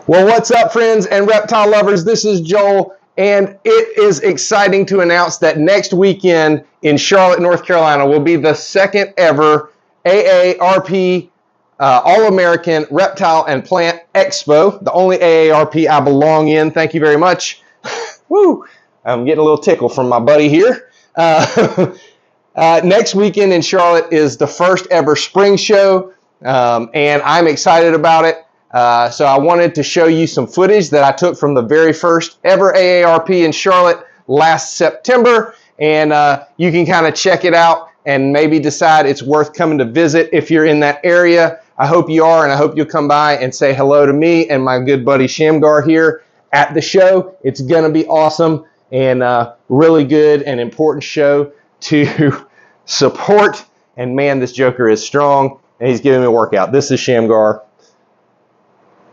Well, what's up, friends and reptile lovers? This is Joel, and it is exciting to announce that next weekend in Charlotte, North Carolina will be the second ever AARPE All-American Reptile and Plant Expo, the only AARP I belong in. Thank you very much. Woo! I'm getting a little tickle from my buddy here. Next weekend in Charlotte is the first ever spring show, and I'm excited about it. So I wanted to show you some footage that I took from the very first ever AARP in Charlotte last September, and you can kind of check it out and maybe decide it's worth coming to visit if you're in that area. I hope you are, and I hope you'll come by and say hello to me and my good buddy Shamgar here at the show. It's going to be awesome and really good and important show to support. And man, this joker is strong, and he's giving me a workout. This is Shamgar.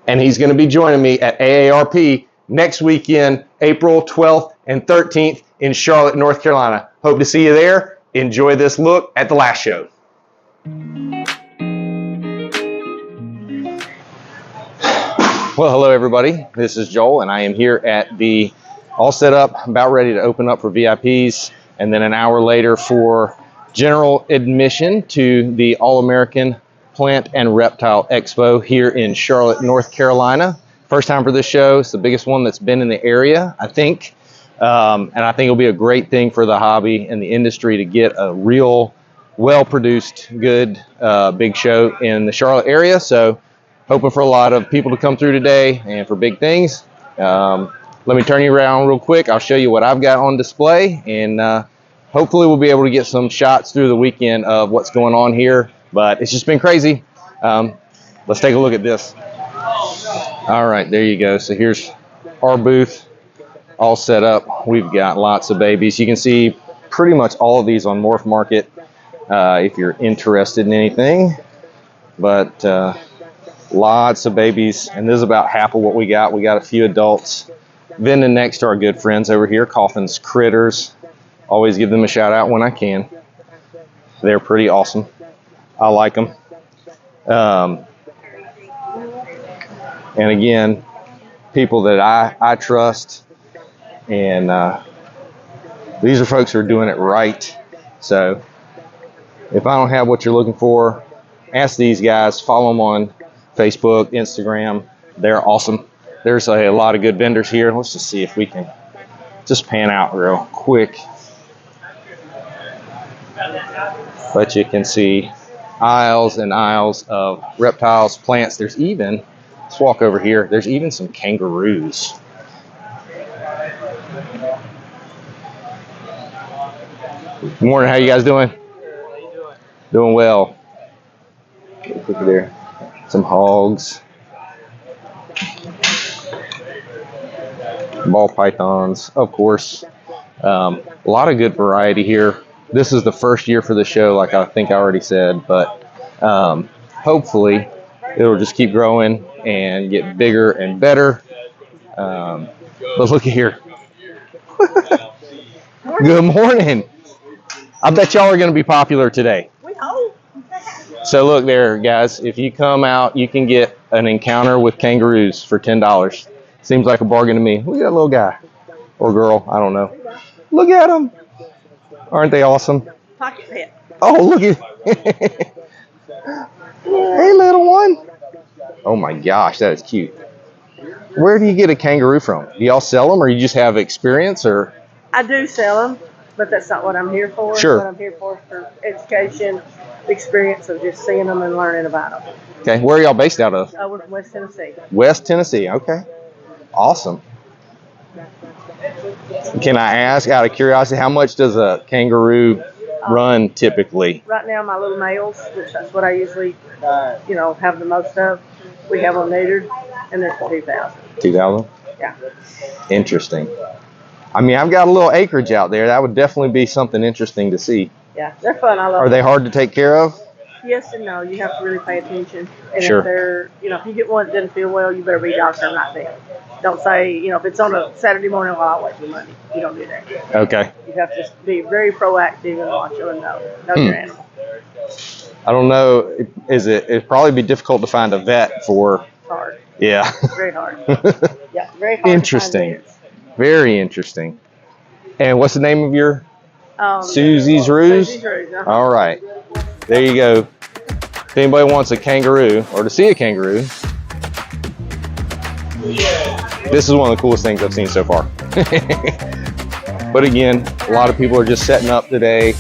And he's going to be joining me at AARP next weekend, April 12th and 13th in Charlotte, North Carolina. Hope to see you there. Enjoy this look at the last show. Well, hello everybody. This is Joel, and I am here at the all set up, about ready to open up for VIPs, and then an hour later for general admission to the All-American Plant and Reptile Expo here in Charlotte, North Carolina. First time for this show. It's the biggest one that's been in the area, I think. And I think it'll be a great thing for the hobby and the industry to get a real, well-produced, good, big show in the Charlotte area. So hoping for a lot of people to come through today and for big things. Let me turn you around real quick. I'll show you what I've got on display, and hopefully we'll be able to get some shots through the weekend of what's going on here. But it's just been crazy. Let's take a look at this. All right, there you go. So here's our booth all set up. We've got lots of babies. You can see pretty much all of these on Morph Market if you're interested in anything. But lots of babies, and this is about half of what we got. We got a few adults. Vending next to our good friends over here, Coffin's Critters. Always give them a shout out when I can. They're pretty awesome. I like them. And again, people that I trust, and these are folks who are doing it right. So if I don't have what you're looking for, ask these guys. Follow them on Facebook, Instagram. They're awesome. There's a lot of good vendors here. Let's just see if we can just pan out real quick. But you can see aisles and aisles of reptiles, plants. There's even, let's walk over here, there's even some kangaroos. Good morning, how you guys doing? Doing well. Look at there. Some hogs. Ball pythons, of course. A lot of good variety here. This is the first year for the show, like I think I already said, but hopefully it'll just keep growing and get bigger and better. But look at here. Good morning. I bet y'all are going to be popular today. We hope. So look there, guys. If you come out, you can get an encounter with kangaroos for $10. Seems like a bargain to me. Look at that little guy or girl. I don't know. Look at them. Aren't they awesome? Pocket pet. Oh, look at Hey, little one. Oh my gosh, that is cute. Where do you get a kangaroo from? Do y'all sell them, or you just have experience, or? I do sell them, but that's not what I'm here for. Sure. What I'm here for education, the experience of just seeing them and learning about them. Okay, where are y'all based out of? We're from West Tennessee. West Tennessee, okay. Awesome. Can I ask, out of curiosity, how much does a kangaroo run typically? Right now, my little males, which that's what I usually, have the most of, we have them neutered, and they're for $2,000. $2,000? Yeah. Interesting. I mean, I've got a little acreage out there. That would definitely be something interesting to see. Yeah, they're fun. I love them. Are they hard to take care of? Yes and no. You have to really pay attention. And Sure. if they're, if you get one that doesn't feel well, you better be doctor right there. Don't say, if it's on a Saturday morning, well, I'll wait for Monday. You don't do that. Okay. You have to be very proactive and watch them and know your animal. I don't know. It'd probably be difficult to find a vet for Hard. Yeah. Very hard. Yeah, very hard. Interesting. To find beds. Very interesting. And what's the name of your Susie's Ruse? Susie's Ruse. All right. There you go. If anybody wants a kangaroo or to see a kangaroo, this is one of the coolest things I've seen so far. But again, a lot of people are just setting up today.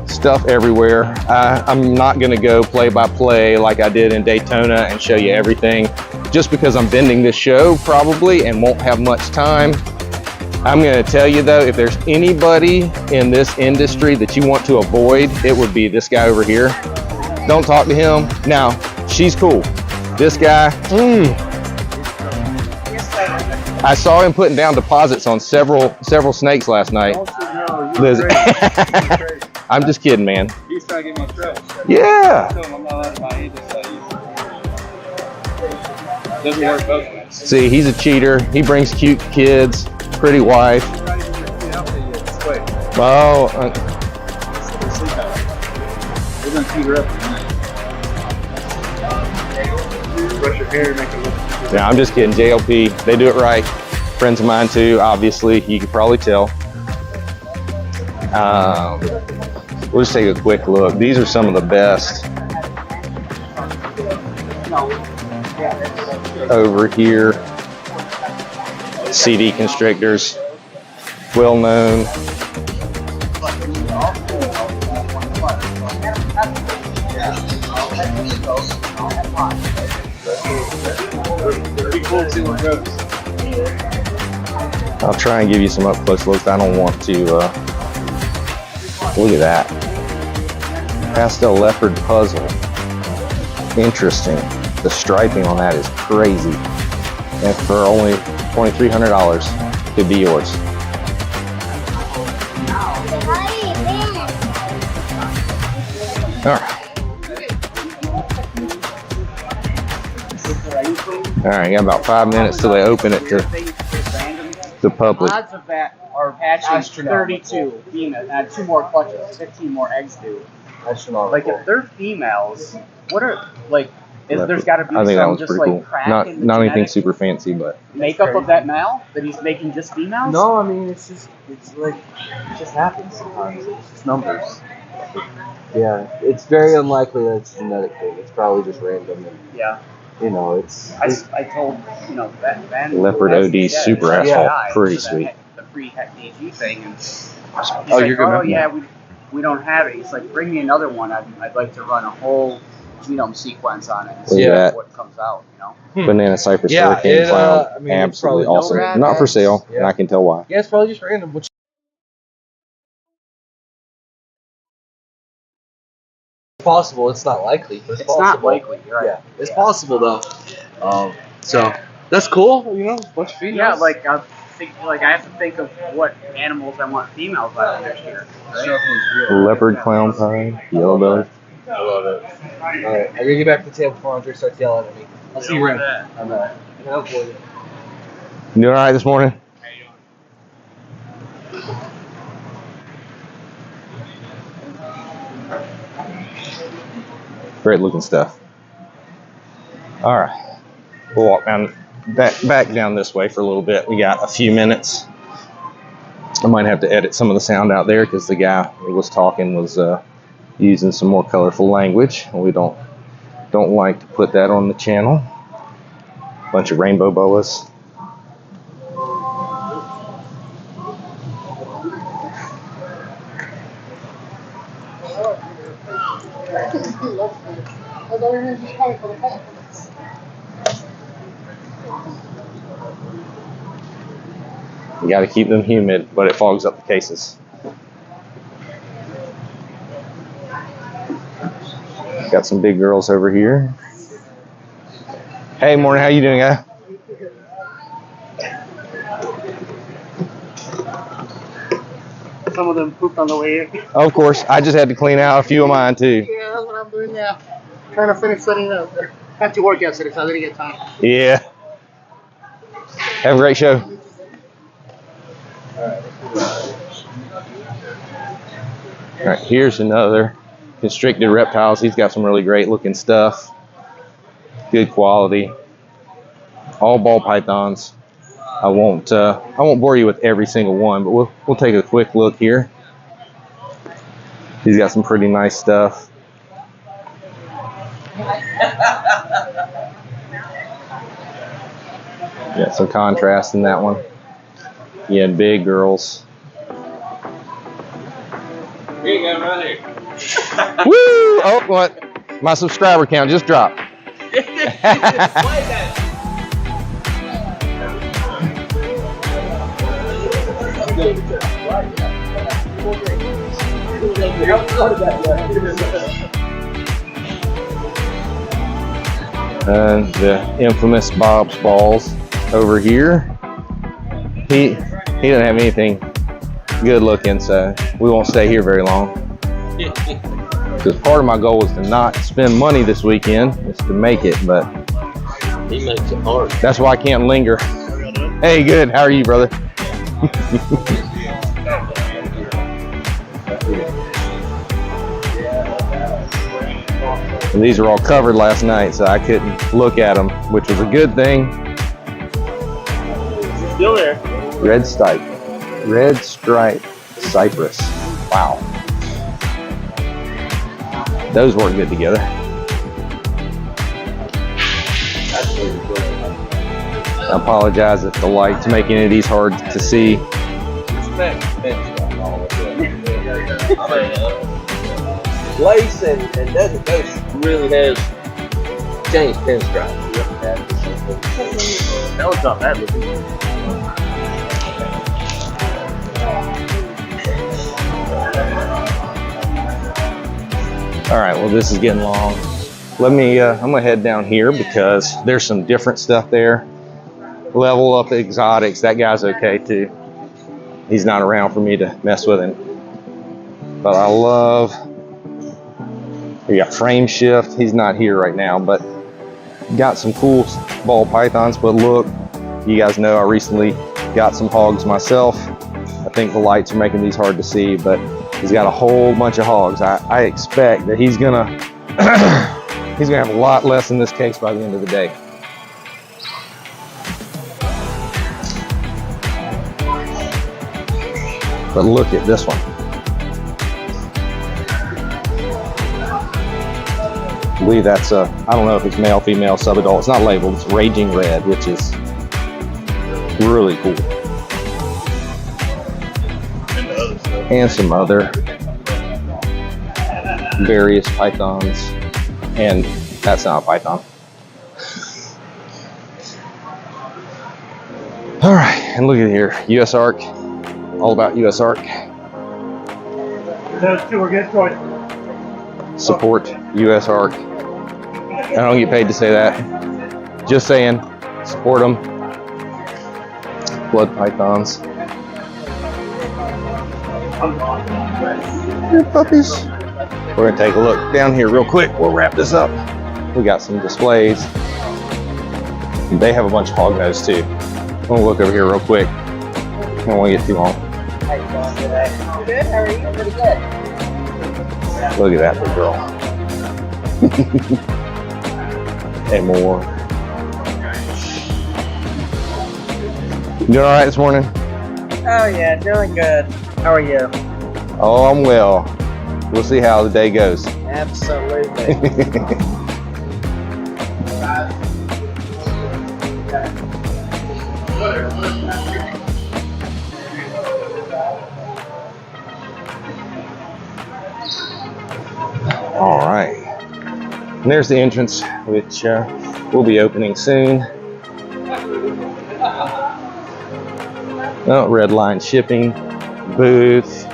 Stuff everywhere. I'm not going to go play by play like I did in Daytona and show you everything, just because I'm bending this show probably and won't have much time. I'm going to tell you though, if there's anybody in this industry that you want to avoid, it would be this guy over here. Don't talk to him. Now, she's cool. This guy, I saw him putting down deposits on several snakes last night. I'm just kidding, man. He's trying to get my trail. Yeah. I told him I'm not allowed to buy anything. Doesn't work both ways. See, he's a cheater. He brings cute kids, pretty wife. Oh. We're going to keep her up. Brush your hair, make it look. Yeah, I'm just kidding. JLP, they do it right. Friends of mine too, obviously. You can probably tell. We'll just take a quick look. These are some of the best over here. CD constrictors, well known. I'll try and give you some up close looks. I don't want to. Look at that. Pastel leopard puzzle. Interesting. The striping on that is crazy. And for only $2,300, could be yours. All right, got about 5 minutes till they open it to the public. Odds of that are actually 32 females. Add 2 more clutches, 15 more eggs due. Like if they're females, what are like? There's got to be I think that some one's just pretty like cool. crack in the Not anything genetic super fancy, but makeup of that male that he's making just females. No, I mean it's just it just happens sometimes. It's just numbers. Yeah, it's very unlikely that it's a genetic thing. It's probably just random. And, Yeah. you know, it's. I told Van Leopard OD Super Asphalt, pretty sweet. The free AG thing, and Oh, you're good. oh yeah, we don't have it. He's like, bring me another one. I'd like to run a whole genome sequence on it and see Yeah. what comes out. Banana Cypress Yeah, Hurricane Clown, I mean, it's absolutely probably awesome. no Not for rabbits. sale, Yeah. and I can tell why. Yeah, it's probably just random. Which is possible. It's not likely. But It's not likely. You're right. Yeah, it's possible though. So that's cool. You know, a bunch of females. Yeah, like I have to think of what animals I want females out of next year. Right? Leopard Clown Pie, Yellow Belly. I love it. All right, I gotta get back to the table before Andre starts yelling at me. I'll see you around. I'm out for you. You doing all right this morning? Great looking stuff. All right, we'll walk back down this way for a little bit. We got a few minutes. I might have to edit some of the sound out there because the guy who was talking was using some more colorful language, and we don't like to put that on the channel. Bunch of rainbow boas. You got to keep them humid, but it fogs up the cases. Got some big girls over here. Hey, morning. How you doing, guy? Some of them pooped on the way in. Of course. I just had to clean out a few of mine too. Yeah, that's what I'm doing now. Trying to finish setting up. Had to work yesterday, so I didn't get time. Yeah. Have a great show. All right, here's another constricted reptiles. He's got some really great looking stuff. Good quality. all ball pythons. I won't bore you with every single one, but we'll take a quick look here. He's got some pretty nice stuff. Got some contrast in that one. Yeah, big girls. Here you go, right here. Woo! Oh, what? My subscriber count just dropped. And the infamous Bob's Balls over here. He doesn't have anything good looking, so we won't stay here very long. Because part of my goal is to not spend money this weekend, is to make it, but He makes it hard. that's why I can't linger. Hey, good. How are you, brother? And these were all covered last night, so I couldn't look at them, which was a good thing. Still there. Red stripe cypress. Wow. Those work good together. I apologize if the light's making any of these hard to see. Lace and Desert Ghost really has changed pinstripe. That was not bad looking. All right, well, this is getting long. Let me, I'm gonna head down here because there's some different stuff there. Level Up Exotics, that guy's okay too. He's not around for me to mess with him. But I love, we got Frame Shift, he's not here right now, but got some cool ball pythons. But look, you guys know I recently got some hogs myself. I think the lights are making these hard to see, but he's got a whole bunch of hogs. I expect that he's gonna he's gonna have a lot less in this case by the end of the day. But look at this one. I believe that's a, I don't know if it's male, female, subadult. It's not labeled. It's Raging Red, which is really cool. And some other various pythons. And that's not a python. All right, and look at here, US Arc. All about US Arc. Those two are good choice. Support US Arc. I don't get paid to say that. Just saying, support them. Blood pythons. Here, puppies. We're gonna take a look down here real quick. We'll wrap this up. We got some displays. They have a bunch of hog nose too. I'm gonna look over here real quick. I don't want to get too long. How you doing today? Good. How are you? Pretty good. Look at that big girl. And more. You doing all right this morning? Oh yeah, doing good. How are you? Oh, I'm well. We'll see how the day goes. Absolutely. All right. And there's the entrance, which will be opening soon. Oh, Red Line Shipping booth.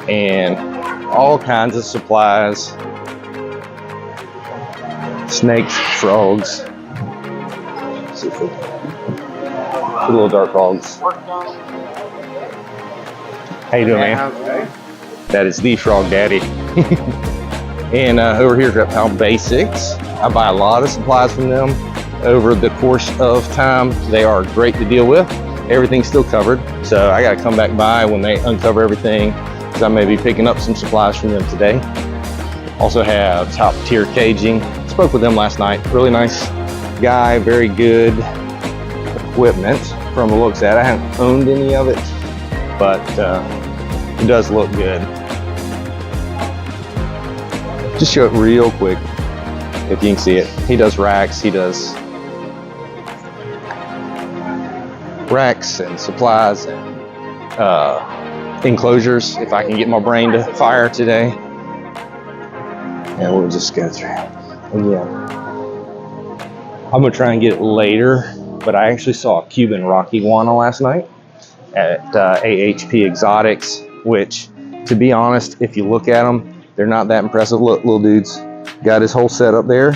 And all kinds of supplies. Snakes, frogs. Little dark frogs. How you doing, man? That is the Frog Daddy. And over here at Reptile Basics, I buy a lot of supplies from them over the course of time. They are great to deal with. Everything's still covered, so I gotta come back by when they uncover everything, because I may be picking up some supplies from them today. Also have top tier caging. Spoke with them last night. Really nice guy, very good equipment from the looks at it. I haven't owned any of it, but it does look good. Just show it real quick if you can see it. He does racks, he does racks and supplies and enclosures if I can get my brain to fire today. And we'll just go through. And yeah, I'm gonna try and get it later, but I actually saw a Cuban rock iguana last night at AARPE Exotics, which, to be honest, if you look at them, they're not that impressive. Look, little dude's got his whole setup there.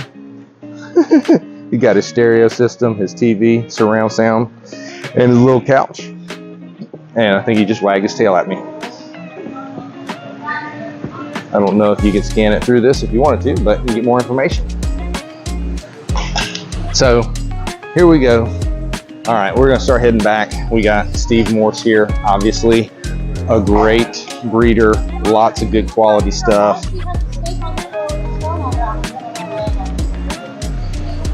He got his stereo system, his TV, surround sound, and his little couch. And I think he just wagged his tail at me. I don't know if you can scan it through this if you wanted to, but you can get more information. So here we go. All right, we're gonna start heading back. We got Steve Morse here, obviously a great breeder, lots of good quality stuff.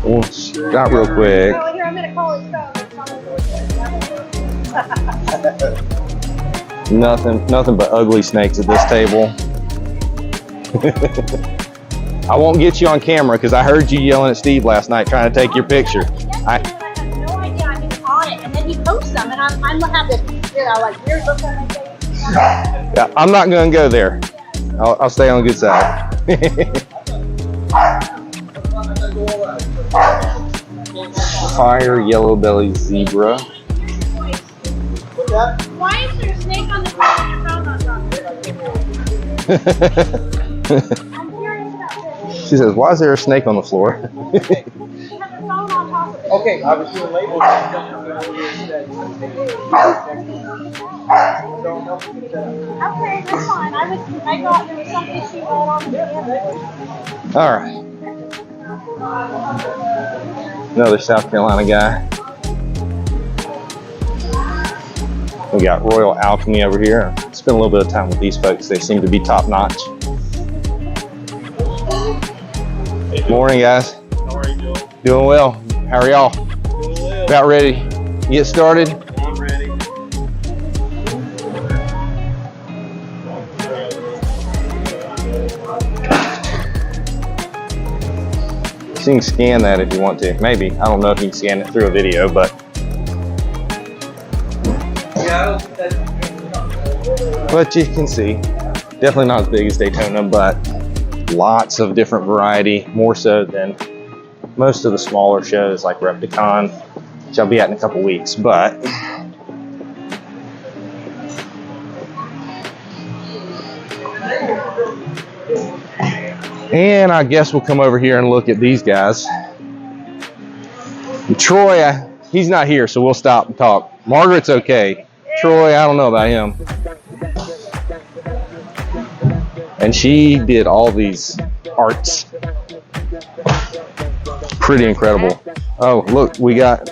We'll stop real quick. Nothing but ugly snakes at this table. I won't get you on camera because I heard you yelling at Steve last night trying to take your picture. I have no idea I was on it, and then he posts them, and I'm have this, like weird look on my face. Yeah, I'm not going to go there. I'll stay on the good side. Fire yellow belly zebra. Why is there a snake on the floor and your phone on top? I'm curious about this. She says, "Why is there a snake on the floor?" She has her phone on top of it. Okay, I was doing labels. Okay, that's fine. I thought there was something she wrote on the end. All right. Another South Carolina guy. We got Royal Alchemy over here. Spent a little bit of time with these folks. They seem to be top notch. Morning, guys. How are you doing? Doing well. How are y'all? Doing well. About ready to get started? I'm ready. So you can scan that if you want to. Maybe. I don't know if you can scan it through a video, but you can see. Definitely not as big as Daytona, but lots of different variety, more so than most of the smaller shows like Repticon, which I'll be at in a couple weeks. But and I guess we'll come over here and look at these guys. And Troy, he's not here, so we'll stop and talk. Margaret's okay. Troy, I don't know about him. And she did all these arts. Pretty incredible. Oh, look, we got,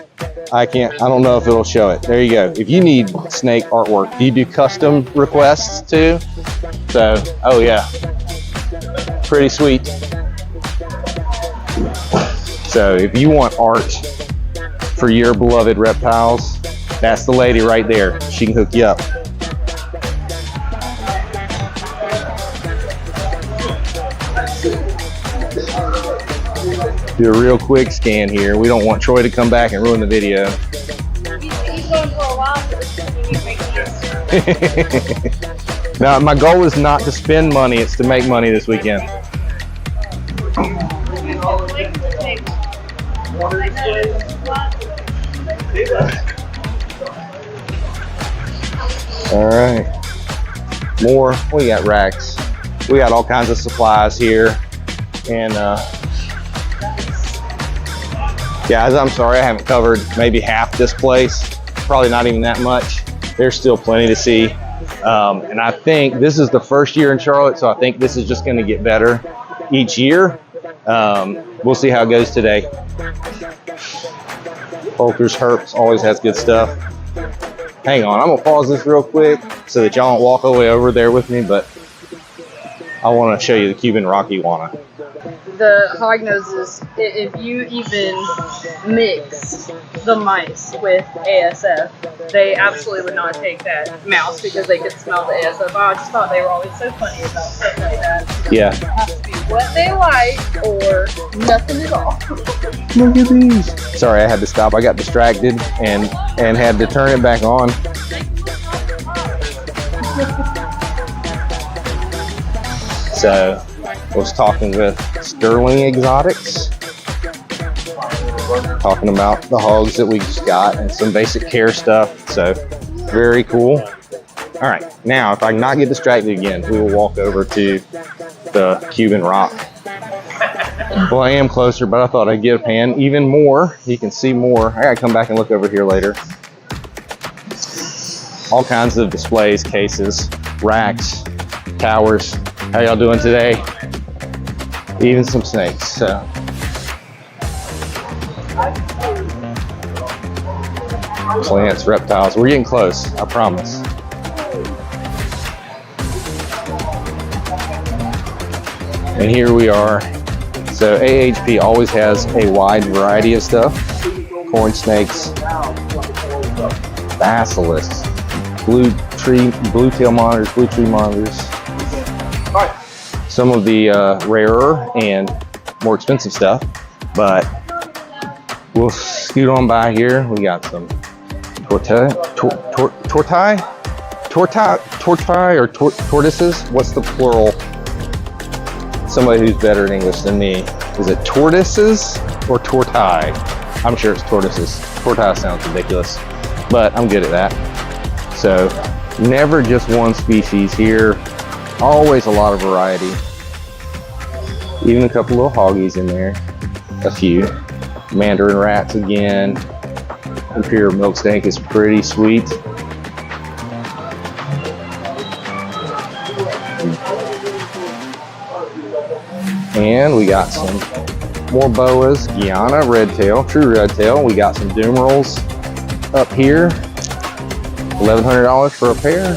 I don't know if it'll show it. There you go. If you need snake artwork, do you do custom requests too? So, oh yeah. Pretty sweet. So if you want art for your beloved reptiles, that's the lady right there. She can hook you up. Do a real quick scan here. We don't want Troy to come back and ruin the video. He's going for a while, so it's going to be great. Now, my goal is not to spend money, it's to make money this weekend. All right. More, we got racks. We got all kinds of supplies here. And guys, I'm sorry I haven't covered maybe half this place. Probably not even that much. There's still plenty to see. And I think this is the first year in Charlotte, so I think this is just going to get better each year. We'll see how it goes today. Folker's Herps always has good stuff. Hang on, I'm going to pause this real quick so that y'all don't walk all the way over there with me, but I want to show you the Cuban rock iguana. The hognoses, if you even mix the mice with ASF, they absolutely would not take that mouse because they could smell the ASF. I just thought they were always so funny about stuff like that. Yeah. It has to be what they like or nothing at all. Look at these. Sorry, I had to stop. I got distracted and had to turn it back on. So, I was talking with Sterling Exotics, talking about the hogs that we just got and some basic care stuff. So, very cool. All right, now if I cannot get distracted again, we will walk over to the Cuban rock. Well, I am closer, but I thought I'd get a pan even more. You can see more. I gotta come back and look over here later. All kinds of displays, cases, racks, towers. How y'all doing today? Even some snakes. So. Plants, reptiles. We're getting close, I promise. And here we are. So AARPE always has a wide variety of stuff. Corn snakes, basilisks, blue tail monitors, blue tree monitors. Some of the rarer and more expensive stuff, but we'll scoot on by here. We got some tortoises. What's the plural? Somebody who's better in English than me. Is it tortoises or tortai? I'm sure it's tortoises. Tortai sounds ridiculous, but I'm good at that. So never just one species here. Always a lot of variety. Even a couple little hoggies in there. A few. Mandarin rats again. Imperial milk snake is pretty sweet. And we got some more boas. Guyana redtail, true redtail. We got some doomerals up here. $1,100 for a pair.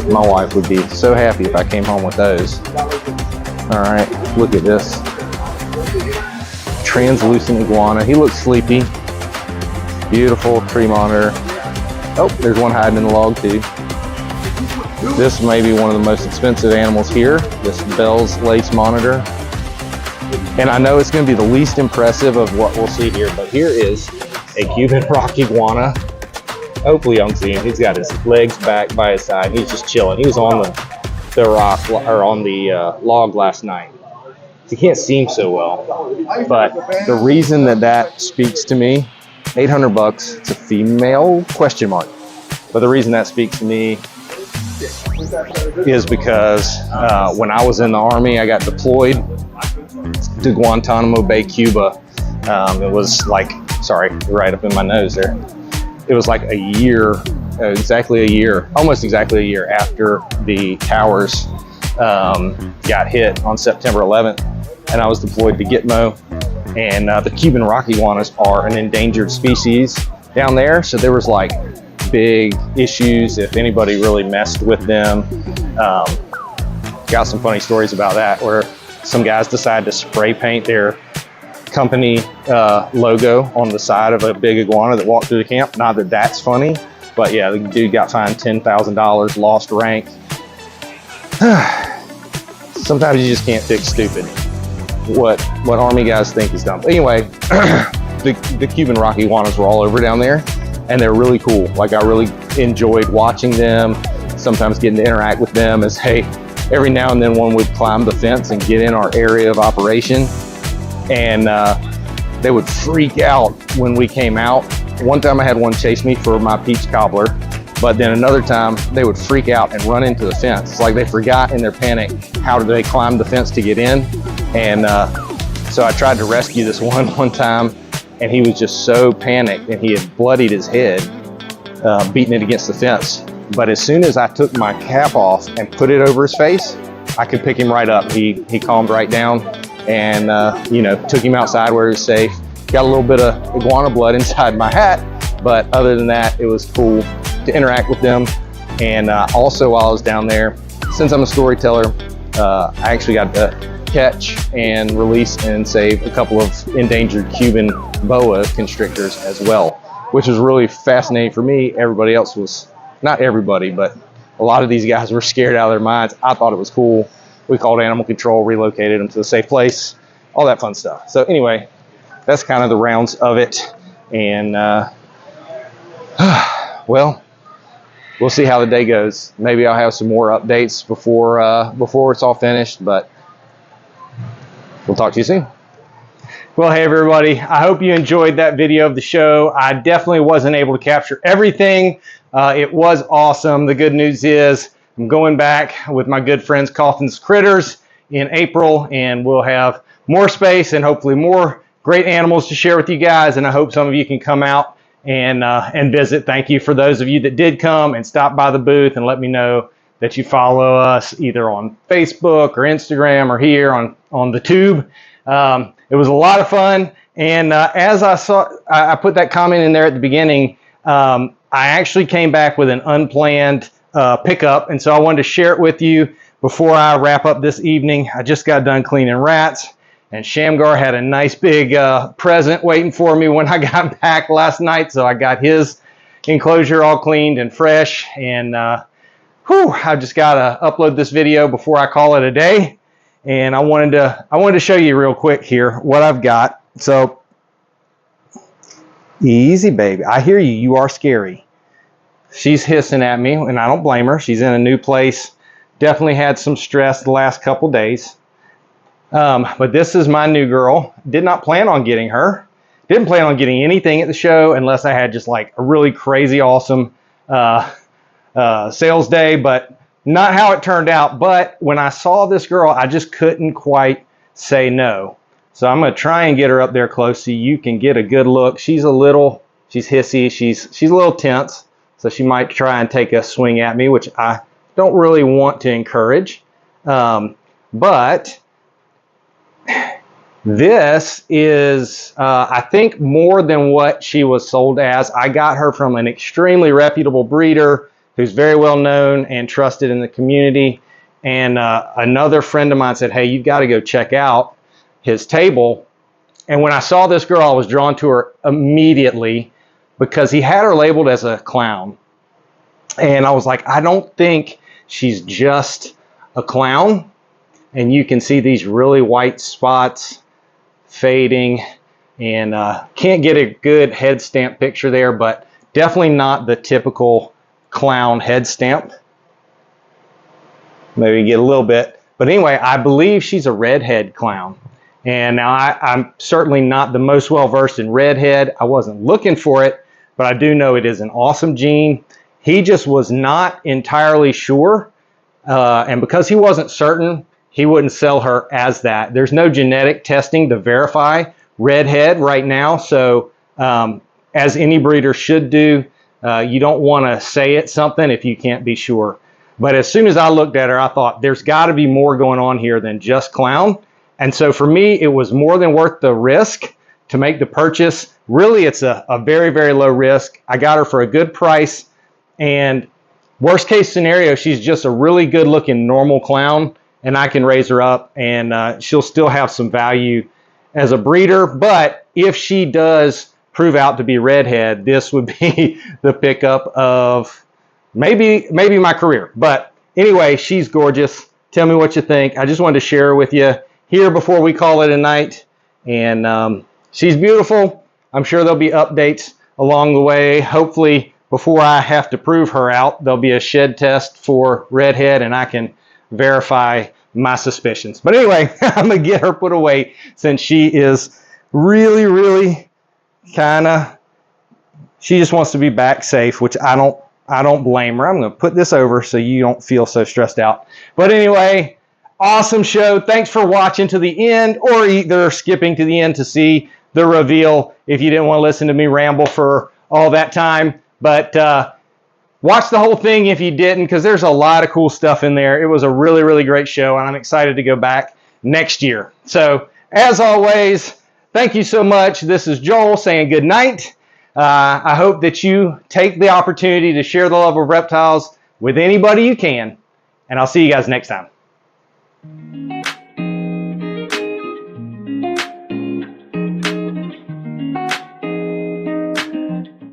My wife would be so happy if I came home with those. All right, look at this. Translucent iguana. He looks sleepy. Beautiful tree monitor. Oh, there's one hiding in the log too. This may be one of the most expensive animals here. This Bell's lace monitor. And I know it's going to be the least impressive of what we'll see here, but here is a Cuban rock iguana. Hopefully y'all can see him. He's got his legs back by his side. He's just chilling. He was on the rock or on the log last night. You can't see him so well, but the reason that speaks to me, $800. It's a female question mark. But the reason that speaks to me is because when I was in the Army, I got deployed to Guantanamo Bay, Cuba. It was like, sorry, right up in my nose there. It was like a year, exactly a year, almost exactly a year after the towers got hit on September 11th. And I was deployed to Gitmo. And the Cuban rock iguanas are an endangered species down there. So there was like big issues if anybody really messed with them. Got some funny stories about that where some guys decided to spray paint their company logo on the side of a big iguana that walked through the camp. Not that that's funny, but yeah, the dude got fined $10,000, lost rank. Sometimes you just can't fix stupid. What Army guys think is dumb. But anyway, the Cuban rock iguanas were all over down there, and they're really cool. Like, I really enjoyed watching them, sometimes getting to interact with them as, hey, every now and then one would climb the fence and get in our area of operation, and they would freak out when we came out. One time I had one chase me for my peach cobbler, but then another time they would freak out and run into the fence. It's like they forgot in their panic how did they climb the fence to get in. And so I tried to rescue this one time, and he was just so panicked, and he had bloodied his head, beating it against the fence. But as soon as I took my cap off and put it over his face, I could pick him right up. He calmed right down, and took him outside where he was safe. Got a little bit of iguana blood inside my hat, but other than that, it was cool to interact with them. And also while I was down there, since I'm a storyteller, I actually got to catch and release and save a couple of endangered Cuban boa constrictors as well, which was really fascinating for me. Everybody else was, not everybody, but a lot of these guys were scared out of their minds. I thought it was cool. We called animal control, relocated them to a safe place, all that fun stuff. So anyway, that's kind of the rounds of it. And well, we'll see how the day goes. Maybe I'll have some more updates before it's all finished, but we'll talk to you soon. Well, hey everybody, I hope you enjoyed that video of the show. I definitely wasn't able to capture everything. It was awesome. The good news is I'm going back with my good friends Coffin's Critters in April, and we'll have more space and hopefully more great animals to share with you guys. And I hope some of you can come out and visit. Thank you for those of you that did come and stop by the booth, and let me know that you follow us either on Facebook or Instagram or here on the tube. It was a lot of fun, and as I saw, I put that comment in there at the beginning. I actually came back with an unplanned pickup, and so I wanted to share it with you before I wrap up this evening. I just got done cleaning rats, and Shamgar had a nice big present waiting for me when I got back last night, so I got his enclosure all cleaned and fresh, and I just gotta upload this video before I call it a day. And I wanted to show you real quick here what I've got. So easy, baby. I hear you. You are scary. She's hissing at me, and I don't blame her. She's in a new place. Definitely had some stress the last couple days. But this is my new girl. Did not plan on getting her. Didn't plan on getting anything at the show unless I had just like a really crazy awesome sales day, but not how it turned out. But when I saw this girl, I just couldn't quite say no. So I'm going to try and get her up there close so you can get a good look. She's hissy. She's a little tense. So she might try and take a swing at me, which I don't really want to encourage. But this is, I think, more than what she was sold as. I got her from an extremely reputable breeder who's very well known and trusted in the community. And another friend of mine said, hey, you've got to go check out his table. And when I saw this girl, I was drawn to her immediately because he had her labeled as a clown. And I was like, I don't think she's just a clown. And you can see these really white spots fading, and can't get a good head stamp picture there, but definitely not the typical clown head stamp. Maybe get a little bit, but anyway, I believe she's a redhead clown. And now I'm certainly not the most well versed in redhead. I wasn't looking for it, but I do know it is an awesome gene. He just was not entirely sure, and because he wasn't certain, he wouldn't sell her as that. There's no genetic testing to verify redhead right now, so as any breeder should do, you don't want to say it's something if you can't be sure. But as soon as I looked at her, I thought there's got to be more going on here than just clown. And so for me, it was more than worth the risk to make the purchase. Really, it's a very, very low risk. I got her for a good price, and worst case scenario, she's just a really good looking normal clown, and I can raise her up, and she'll still have some value as a breeder. But if she does prove out to be redhead, this would be the pickup of maybe my career. But anyway, she's gorgeous. Tell me what you think. I just wanted to share her with you here before we call it a night. And she's beautiful. I'm sure there'll be updates along the way. Hopefully, before I have to prove her out, there'll be a shed test for redhead, and I can verify my suspicions. But anyway, I'm going to get her put away since she is really, really she just wants to be back safe, which I don't blame her. I'm going to put this over so you don't feel so stressed out. But anyway, awesome show. Thanks for watching to the end, or either skipping to the end to see the reveal if you didn't want to listen to me ramble for all that time. But watch the whole thing if you didn't, because there's a lot of cool stuff in there. It was a really, really great show, and I'm excited to go back next year. So as always, thank you so much. This is Joel saying good night. I hope that you take the opportunity to share the love of reptiles with anybody you can, and I'll see you guys next time.